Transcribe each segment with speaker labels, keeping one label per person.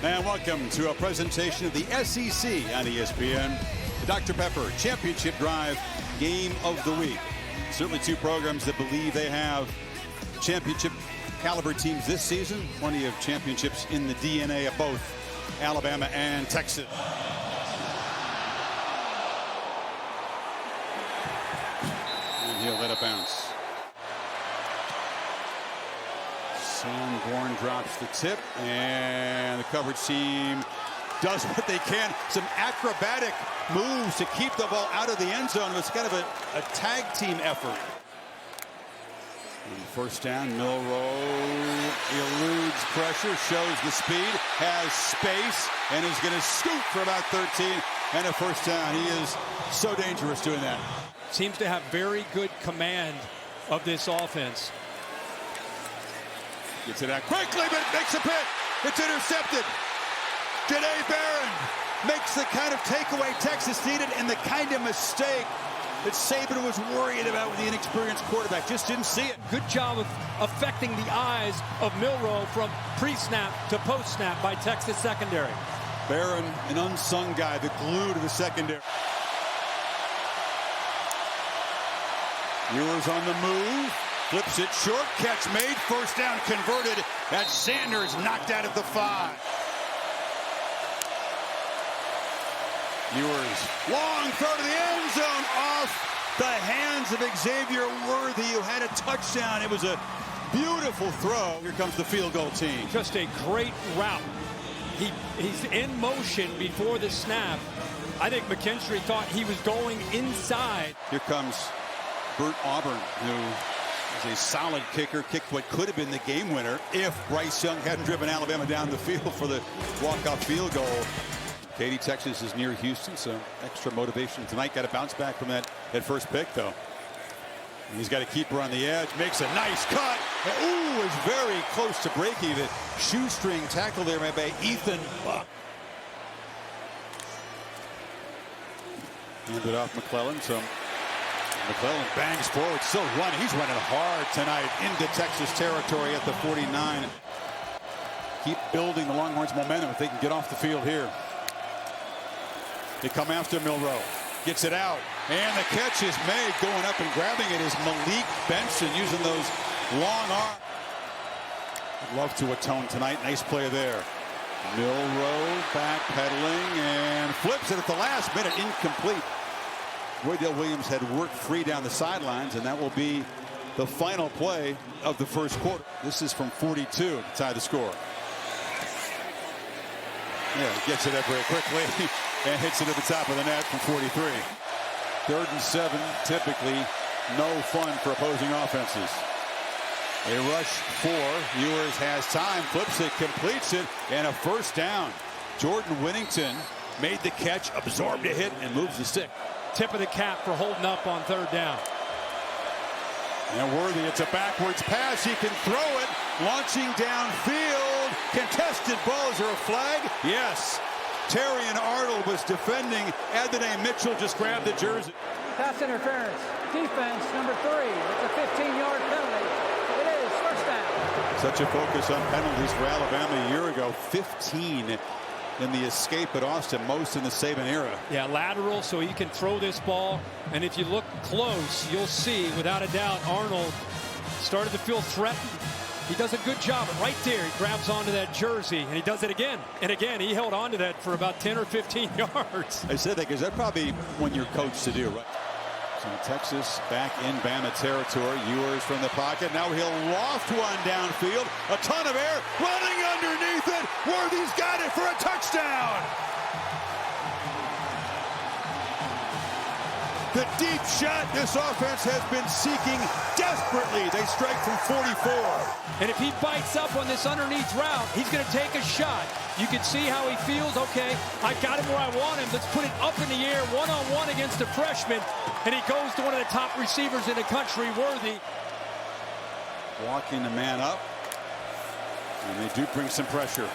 Speaker 1: And welcome to a presentation of the SEC on ESPN. The Dr. Pepper Championship Drive Game of the Week. Certainly two programs that believe they have championship caliber teams this season. Plenty of championships in the DNA of both Alabama and Texas. And he'll let it bounce. Sanborn drops the tip, and the coverage team does what they can. Some acrobatic moves to keep the ball out of the end zone. It's kind of a tag team effort. And first down, Milroe eludes pressure, shows the speed, has space, and is going to scoop for about 13 and a first down. He is so dangerous doing that.
Speaker 2: Seems to have very good command of this offense.
Speaker 1: Gets it out quickly, but makes a pick. It's intercepted. Janae Barron makes the kind of takeaway Texas needed and the kind of mistake that Saban was worried about with the inexperienced quarterback. Just didn't see it.
Speaker 2: Good job of affecting the eyes of Milroe from pre-snap to post-snap by Texas secondary.
Speaker 1: Barron, an unsung guy, the glue to the secondary. Ewers on the move. Flips it short, catch made, first down converted. That's Sanders knocked out at the 5. Ewers, long throw to the end zone, off the hands of Xavier Worthy, who had a touchdown. It was a beautiful throw. Here comes the field goal team.
Speaker 2: Just a great route. He's in motion before the snap. I think McKinstry thought he was going inside.
Speaker 1: Here comes Bert Auburn, who is a solid kicker, kicked what could have been the game winner if Bryce Young hadn't driven Alabama down the field for the walk-off field goal. Katy, Texas is near Houston, so extra motivation tonight. Got to bounce back from that first pick, though. And he's got a keeper on the edge, makes a nice cut. Ooh, is very close to break even. Shoestring tackle there by Ethan Buck. Handed off McClellan, so McClellan bangs forward, still running. He's running hard tonight into Texas territory at the 49. Keep building the Longhorns' momentum if they can get off the field here. They come after Milroe. Gets it out. And the catch is made. Going up and grabbing it is Malik Benson using those long arms. I'd love to atone tonight. Nice play there. Milroe backpedaling and flips it at the last minute. Incomplete. Roydell Williams had worked free down the sidelines, and that will be the final play of the first quarter. This is from 42 to tie the score. Yeah, gets it up very quickly and hits it at the top of the net from 43. 3rd and 7, typically no fun for opposing offenses. A rush 4. Ewers has time, flips it, completes it, and a first down. Jordan Whittington made the catch, absorbed a hit, and moves the stick.
Speaker 2: Tip of the cap for holding up on 3rd down.
Speaker 1: And Worthy, it's a backwards pass. He can throw it, launching downfield. Contested ball. Is there a flag? Yes. Terrion Arnold was defending. Adonai Mitchell just grabbed the jersey.
Speaker 3: Pass interference. Defense number 3. It's a 15-yard penalty. It is first down.
Speaker 1: Such a focus on penalties for Alabama a year ago. 15 in the escape at Austin, most in the Saban era.
Speaker 2: Yeah, lateral, so he can throw this ball. And if you look close, you'll see, without a doubt, Arnold started to feel threatened. He does a good job. Right there, he grabs onto that jersey, and he does it again. And again, he held onto that for about 10 or 15 yards.
Speaker 1: I said that because that's probably when you're coached to do, right? So Texas back in Bama territory. Ewers from the pocket. Now he'll loft one downfield. A ton of air. Running underneath it. Worthy's got it for a touchdown. The deep shot this offense has been seeking desperately. They strike from 44.
Speaker 2: And if he bites up on this underneath route, he's going to take a shot. You can see how he feels. Okay, I got him where I want him. Let's put it up in the air, one-on-one against a freshman. And he goes to one of the top receivers in the country, Worthy.
Speaker 1: Walking the man up. And they do bring some pressure.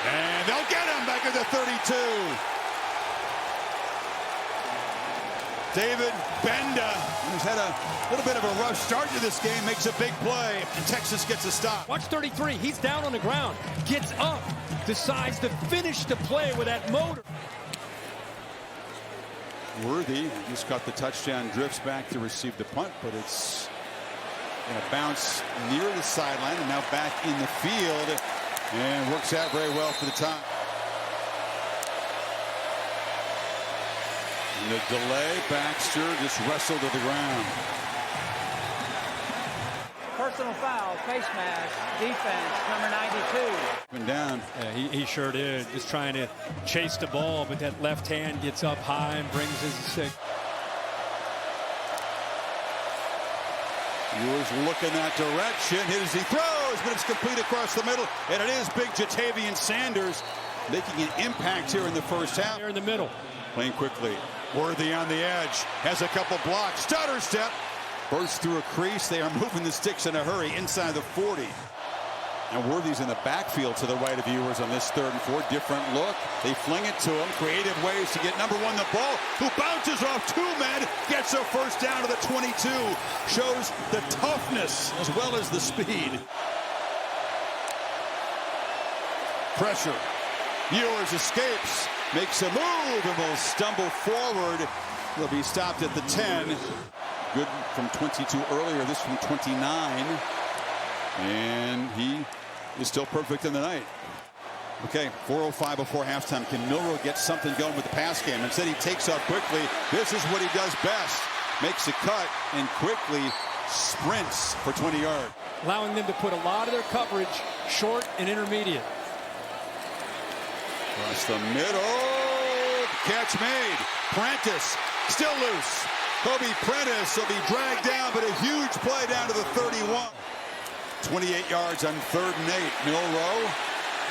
Speaker 1: And they'll get him back at the 32. David Benda, who's had a little bit of a rough start to this game, makes a big play, and Texas gets a stop.
Speaker 2: Watch 33. He's down on the ground. Gets up. decides to finish the play with that motor.
Speaker 1: Worthy just got the touchdown, drifts back to receive the punt, but it's going to bounce near the sideline and now back in the field, and works out very well for the time. And the delay, Baxter just wrestled to the ground.
Speaker 3: Personal foul, face mask, defense, number 92.
Speaker 1: Been down.
Speaker 2: Yeah, he sure did. Just trying to chase the ball, but that left hand gets up high and brings his stick.
Speaker 1: Ewers looking that direction. Hit as he throws, but it's complete across the middle. And it is big Jonathon Sanders making an impact here in the first half.
Speaker 2: There in the middle.
Speaker 1: Playing quickly. Worthy on the edge. Has a couple blocks. Stutter step. Bursts through a crease. They are moving the sticks in a hurry inside the 40. And Worthy's in the backfield to the right of Ewers on this 3rd and 4. Different look. They fling it to him. Creative ways to get number 1 the ball, who bounces off 2 men. Gets a first down to the 22. Shows the toughness as well as the speed. Pressure. Ewers escapes. Makes a move and will stumble forward. He'll be stopped at the 10. Good from 22 earlier. This from 29. And he is still perfect in the night. Okay, 4:05 before halftime. Can Milroe get something going with the pass game? Instead, he takes off quickly. This is what he does best. Makes a cut and quickly sprints for 20 yards.
Speaker 2: Allowing them to put a lot of their coverage short and intermediate.
Speaker 1: Across the middle. Catch made. Prentice still loose. Kobe Prentice will be dragged down, but a huge play down to the 31. 28 yards on 3rd and 8. Milroe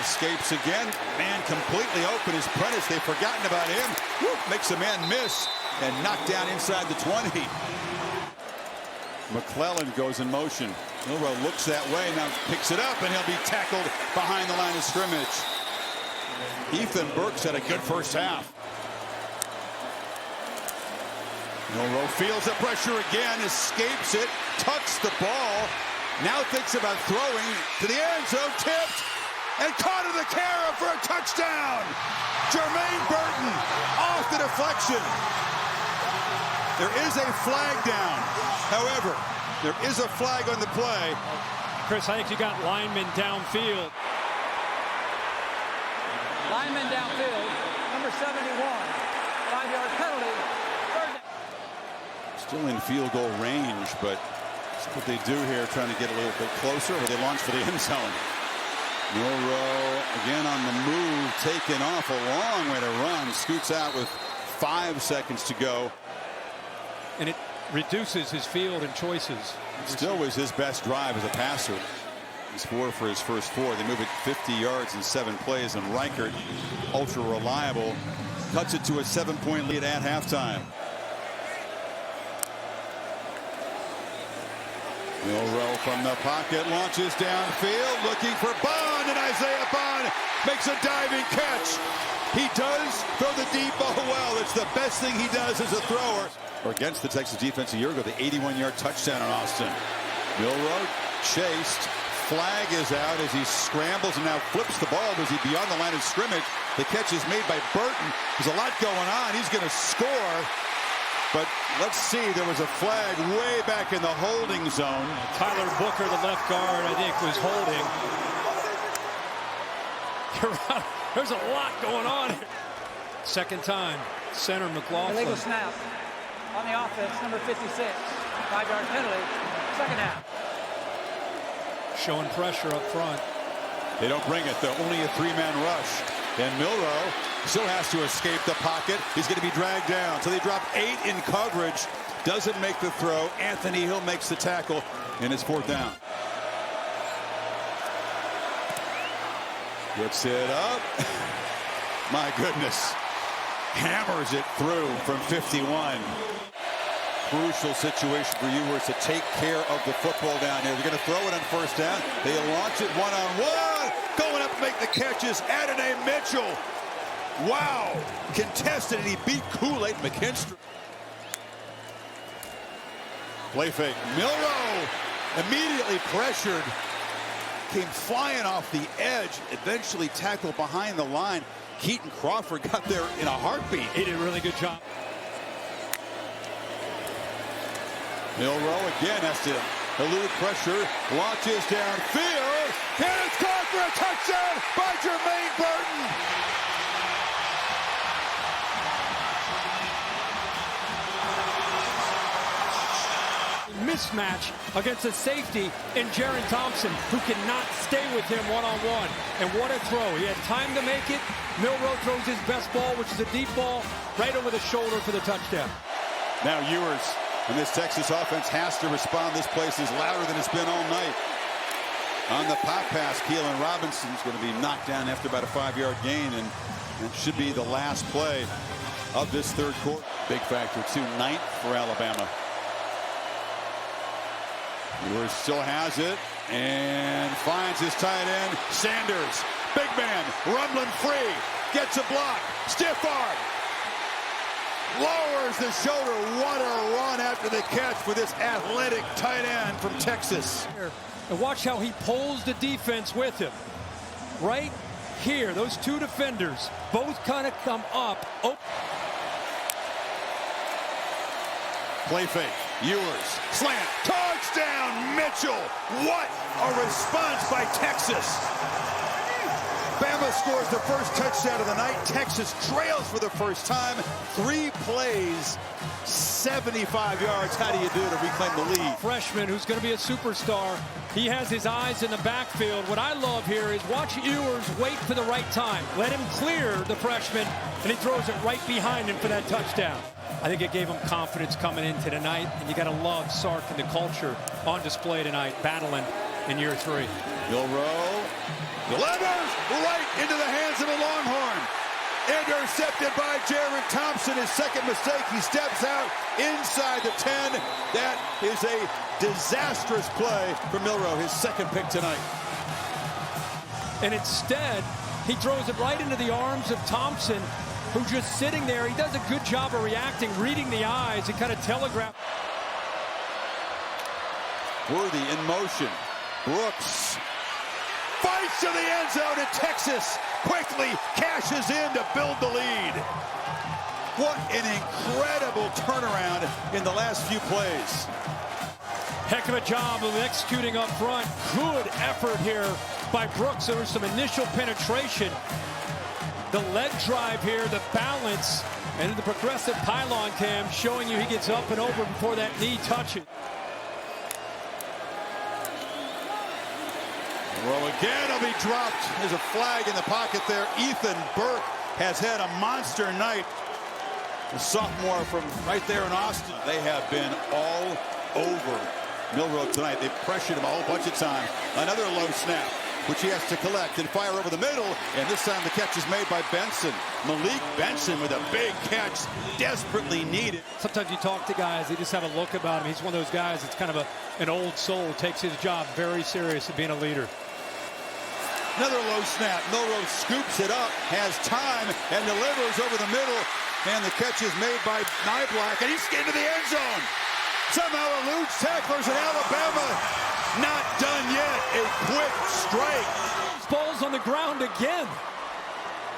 Speaker 1: escapes again. Man completely open is Prentice. They've forgotten about him. Woo, makes a man miss and knocked down inside the 20. McClellan goes in motion. Milroe looks that way, now picks it up, and he'll be tackled behind the line of scrimmage. Jonathon Brooks had a good first half. Milroe feels the pressure again, escapes it, tucks the ball. Now thinks about throwing to the end zone, tipped, and caught in the carry for a touchdown. Jermaine Burton off the deflection. There is a flag down. However, there is a flag on the play.
Speaker 2: Chris, I think you got linemen downfield.
Speaker 3: Lineman downfield, number 71. 5-yard penalty.
Speaker 1: Still in field goal range, but that's what they do here, trying to get a little bit closer, or they launch for the end zone. Milroe again on the move, taken off a long way to run, scoots out with 5 seconds to go.
Speaker 2: And it reduces his field and choices.
Speaker 1: It still was his best drive as a passer. He scored for his first 4. They move it 50 yards in 7 plays, and Reichert, ultra reliable, cuts it to a 7-point lead at halftime. Milroe from the pocket launches downfield, looking for Bond, and Isaiah Bond makes a diving catch. He does throw the deep ball well. It's the best thing he does as a thrower. Against the Texas defense a year ago, the 81-yard touchdown on Austin. Milroe chased. Flag is out as he scrambles and now flips the ball. Was he beyond the line of scrimmage? The catch is made by Burton. There's a lot going on. He's going to score. But let's see, there was a flag way back in the holding zone.
Speaker 2: Tyler Booker, the left guard, I think was holding. There's a lot going on here. Second time, center McLaughlin.
Speaker 3: Illegal snap on the offense, number 56. 5-yard penalty, second half.
Speaker 2: Showing pressure up front.
Speaker 1: They don't bring it, though. Only a 3-man rush. And Milroe still has to escape the pocket. He's going to be dragged down. So they drop 8 in coverage. Doesn't make the throw. Anthony Hill makes the tackle, and it's 4th down. Gets it up. My goodness. Hammers it through from 51. Crucial situation for Ewers to take care of the football down here. They're going to throw it on first down. They launch it one-on-one. Going up to make the catches, Adonai Mitchell. Wow. Contested, and he beat Kool-Aid McKinstry. Play fake. Milroe immediately pressured. came flying off the edge, eventually tackled behind the line. Keaton Crawford got there in a heartbeat.
Speaker 2: He did a really good job.
Speaker 1: Milroe again has to elude pressure, launches downfield, and it's caught for a touchdown by Jermaine Burton.
Speaker 2: Mismatch against a safety in Jaron Thompson, who cannot stay with him one-on-one. And what a throw. He had time to make it. Milroe throws his best ball, which is a deep ball, right over the shoulder for the touchdown.
Speaker 1: Now Ewers, and this Texas offense has to respond. This place is louder than it's been all night. On the pop pass, Keelan Robinson's going to be knocked down after about a 5-yard gain, and it should be the last play of this third quarter. Big factor, too. 9th for Alabama. Ewers still has it and finds his tight end, Sanders. Big man, rumbling free, gets a block, stiff arm, lowers the shoulder. What a run after the catch for this athletic tight end from Texas.
Speaker 2: And watch how he pulls the defense with him. Right here, those two defenders both kind of come up. Oh.
Speaker 1: Play fake. Ewers, slant, touchdown, Mitchell. What a response by Texas. Bama scores the first touchdown of the night. Texas trails for the first time. 3 plays, 75 yards. How do you do to reclaim the lead?
Speaker 2: Freshman who's going to be a superstar. He has his eyes in the backfield. What I love here is watch Ewers wait for the right time. Let him clear the freshman, and he throws it right behind him for that touchdown. I think it gave him confidence coming into tonight, and you got to love Sark and the culture on display tonight, battling in year 3.
Speaker 1: Milroe delivers right into the hands of a Longhorn. Intercepted by Jaron Thompson. His second mistake. He steps out inside the 10. That is a disastrous play for Milroe, his second pick tonight.
Speaker 2: And instead, he throws it right into the arms of Thompson, who's just sitting there. He does a good job of reacting, reading the eyes, and kind of telegraph.
Speaker 1: Worthy in motion. Brooks fights to the end zone, and Texas quickly cashes in to build the lead. What an incredible turnaround in the last few plays.
Speaker 2: Heck of a job of executing up front. Good effort here by Brooks. There was some initial penetration. The leg drive here, the balance, and the progressive pylon cam showing you he gets up and over before that knee touches.
Speaker 1: Well, again, will be dropped. There's a flag in the pocket there. Ethan Burke has had a monster night. The sophomore from right there in Austin. They have been all over Milroe tonight. They've pressured him a whole bunch of times. Another low snap, which he has to collect and fire over the middle. And this time the catch is made by Benson. Malik Benson with a big catch, desperately needed.
Speaker 2: Sometimes you talk to guys, they just have a look about him. He's one of those guys that's kind of an old soul, takes his job very serious of being a leader.
Speaker 1: Another low snap. Milroe scoops it up, has time, and delivers over the middle. And the catch is made by Nyblack, and he's into the end zone. Somehow eludes tacklers in Alabama. Not done yet. A quick strike.
Speaker 2: Ball's on the ground again.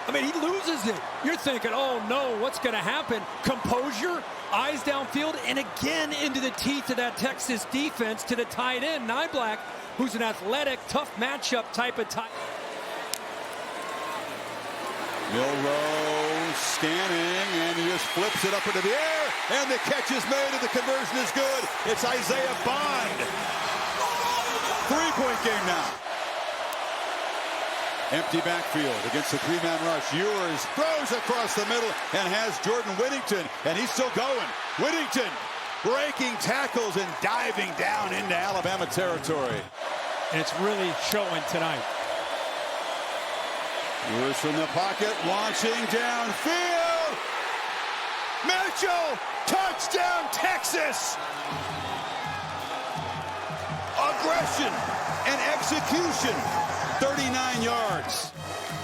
Speaker 2: I mean, he loses it. You're thinking, oh no, what's going to happen? Composure, eyes downfield, and again into the teeth of that Texas defense to the tight end, Nyblack, who's an athletic, tough matchup type of tight.
Speaker 1: Milroe scanning, and he just flips it up into the air, and the catch is made, and the conversion is good. It's Isaiah Bond. 3-point game now. Empty backfield against the 3-man rush. Ewers throws across the middle and has Jordan Whittington, and he's still going. Whittington breaking tackles and diving down into Alabama territory.
Speaker 2: And it's really showing tonight.
Speaker 1: Ewers from the pocket, launching downfield. Mitchell, touchdown Texas. Aggression and execution. 39 yards.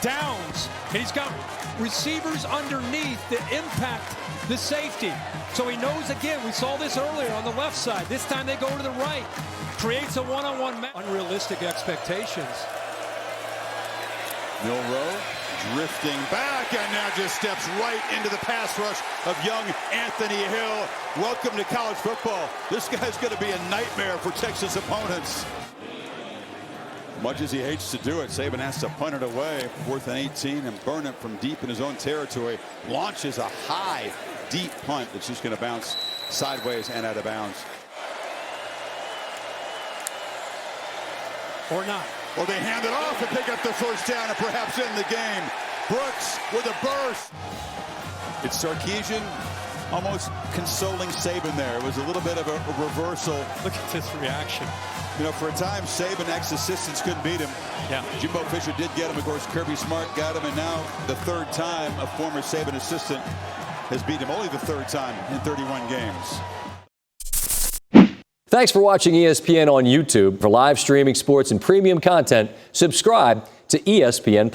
Speaker 2: Downs, and he's got receivers underneath that impact the safety. So he knows, again, we saw this earlier on the left side. This time they go to the right. creates a one-on-one match. Unrealistic expectations.
Speaker 1: Milroe drifting back and now just steps right into the pass rush of young Anthony Hill. Welcome to college football. This guy's going to be a nightmare for Texas opponents. Much as he hates to do it, Saban has to punt it away. 4th and 18 and burn it from deep in his own territory. Launches a high, deep punt that's just going to bounce sideways and out of bounds.
Speaker 2: Or not.
Speaker 1: Or they hand it off and pick up the first down and perhaps end the game. Brooks with a burst. It's Sarkisian almost consoling Saban there. It was a little bit of a reversal.
Speaker 2: Look at this reaction.
Speaker 1: You know, for a time, Saban ex-assistants couldn't beat him.
Speaker 2: Yeah.
Speaker 1: Jimbo Fisher did get him. Of course, Kirby Smart got him. And now the 3rd time a former Saban assistant has beat him. Only the 3rd time in 31 games.
Speaker 4: Thanks for watching ESPN on YouTube. For live streaming sports and premium content, subscribe to ESPN+.